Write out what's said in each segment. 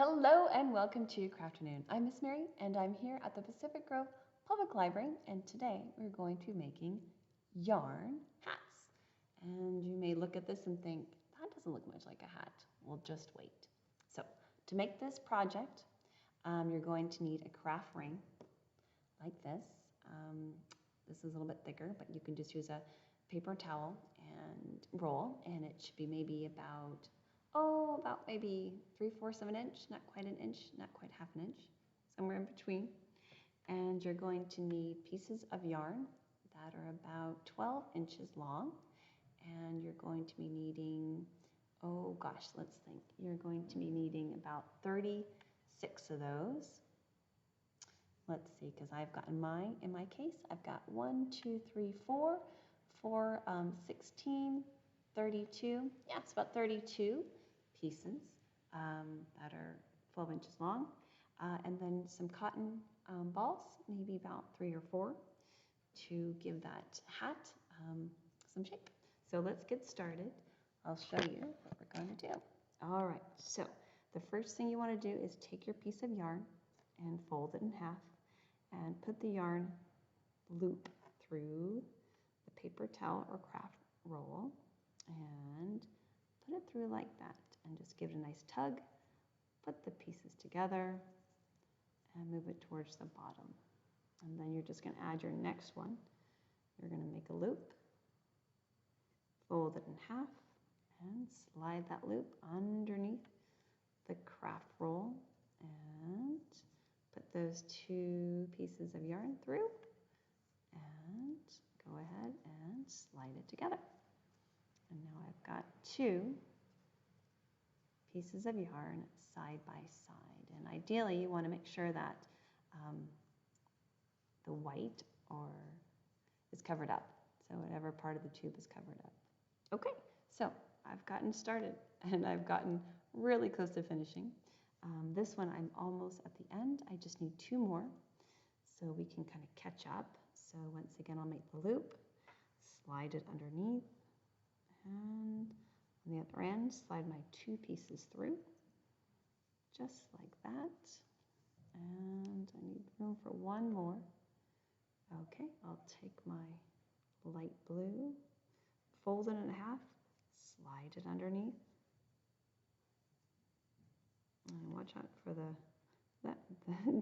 Hello and welcome to Crafternoon. I'm Miss Mary and I'm here at the Pacific Grove Public Library, and today we're going to be making yarn hats. And you may look at this and think, that doesn't look much like a hat. Well, just wait. So to make this project, you're going to need a craft ring like this. This is a little bit thicker, but you can just use a paper towel and roll, and it should be maybe about maybe 3/4 of an inch, not quite an inch, not quite half an inch, somewhere in between. And you're going to need pieces of yarn that are about 12 inches long, and you're going to be needing, let's think. You're going to be needing about 36 of those. Let's see, because I've got in my case, I've got 16, 32. Yeah, it's about 32 pieces that are 12 inches long. And then some cotton balls, maybe about 3 or 4, to give that hat some shape. So let's get started. I'll show you what we're going to do. All right, so the first thing you want to do is take your piece of yarn and fold it in half and put the yarn loop through the paper towel or craft roll and put it through like that, and just give it a nice tug. Put the pieces together and move it towards the bottom. And then you're just going to add your next one. You're going to make a loop, fold it in half, and slide that loop underneath the craft roll and put those 2 pieces of yarn through and go ahead and slide it together. And now I've got 2 pieces of yarn side by side. And ideally, you want to make sure that the white is covered up. So whatever part of the tube is covered up. Okay, so I've gotten started and I've gotten really close to finishing. This one I'm almost at the end. I just need 2 more so we can kind of catch up. So once again, I'll make the loop, slide it underneath, and on the other end, slide my 2 pieces through, just like that. And I need room for 1 more. Okay, I'll take my light blue, fold it in half, slide it underneath, and watch out for the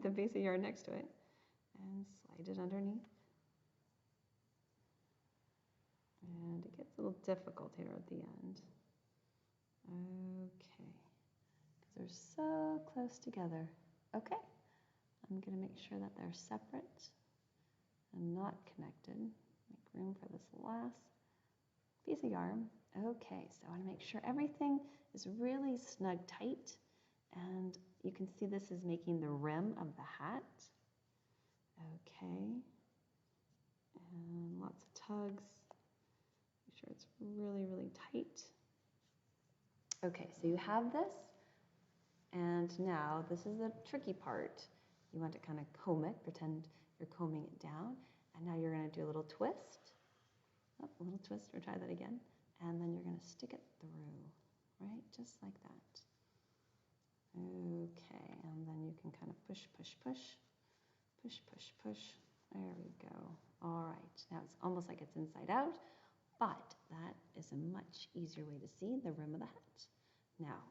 piece of yarn next to it, and slide it underneath. And it gets a little difficult here at the end. Okay, because they're so close together. Okay, I'm going to make sure that they're separate and not connected. Make room for this last piece of yarn. Okay, so I want to make sure everything is really snug tight, and you can see this is making the rim of the hat. Okay, and lots of tugs. Make sure it's really, really tight. Okay, so you have this, and now this is the tricky part. You want to kind of comb it, pretend you're combing it down, and now you're going to do a little twist. Oh, a little twist, or try that again, and then you're going to stick it through, right, just like that. Okay, and then you can kind of push, push, push, push, push, push. There we go. All right, now it's almost like it's inside out, but that is a much easier way to see the rim of the hat. Now,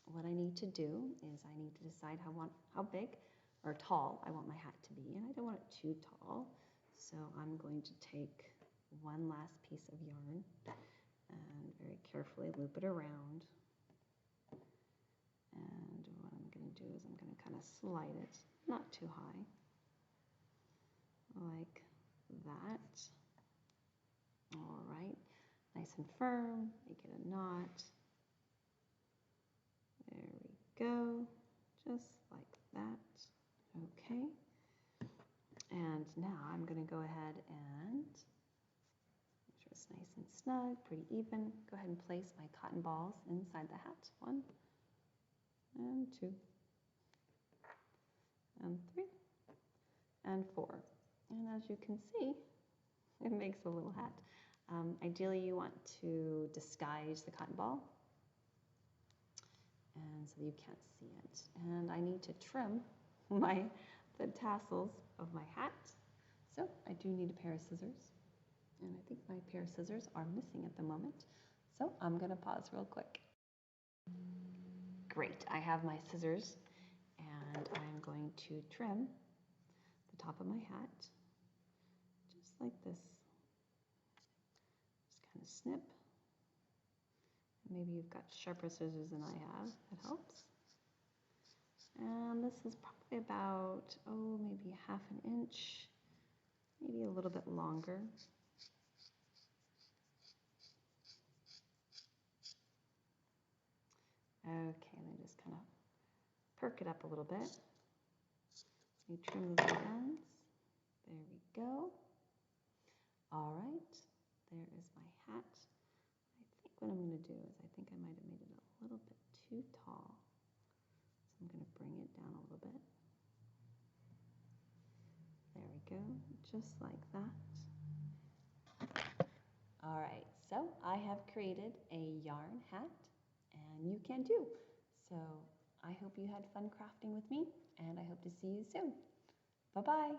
what I need to do is I need to decide how big or tall I want my hat to be, and I don't want it too tall, so I'm going to take 1 last piece of yarn and very carefully loop it around. And what I'm going to do is I'm going to kind of slide it, not too high, like that. All right, nice and firm, make it a knot. There we go, just like that. Okay, and now I'm going to go ahead and make sure it's nice and snug, pretty even. Go ahead and place my cotton balls inside the hat. 1 and 2 and 3 and 4. And as you can see, it makes a little hat. Ideally, you want to disguise the cotton ball and so you can't see it. And I need to trim the tassels of my hat. So I do need a pair of scissors. And I think my pair of scissors are missing at the moment. So I'm gonna pause real quick. Great, I have my scissors and I'm going to trim the top of my hat, just like this. Just kind of snip. Maybe you've got sharper scissors than I have, that helps. And this is probably about, oh, maybe half an inch, maybe a little bit longer. Okay, and then just kind of perk it up a little bit. You trim the ends. There we go. All right, there is my hat. I think what I'm going to do is I think I might have made it a little bit too tall. So I'm going to bring it down a little bit. There we go, just like that. All right, so I have created a yarn hat, and you can too. So I hope you had fun crafting with me, and I hope to see you soon. Bye-bye.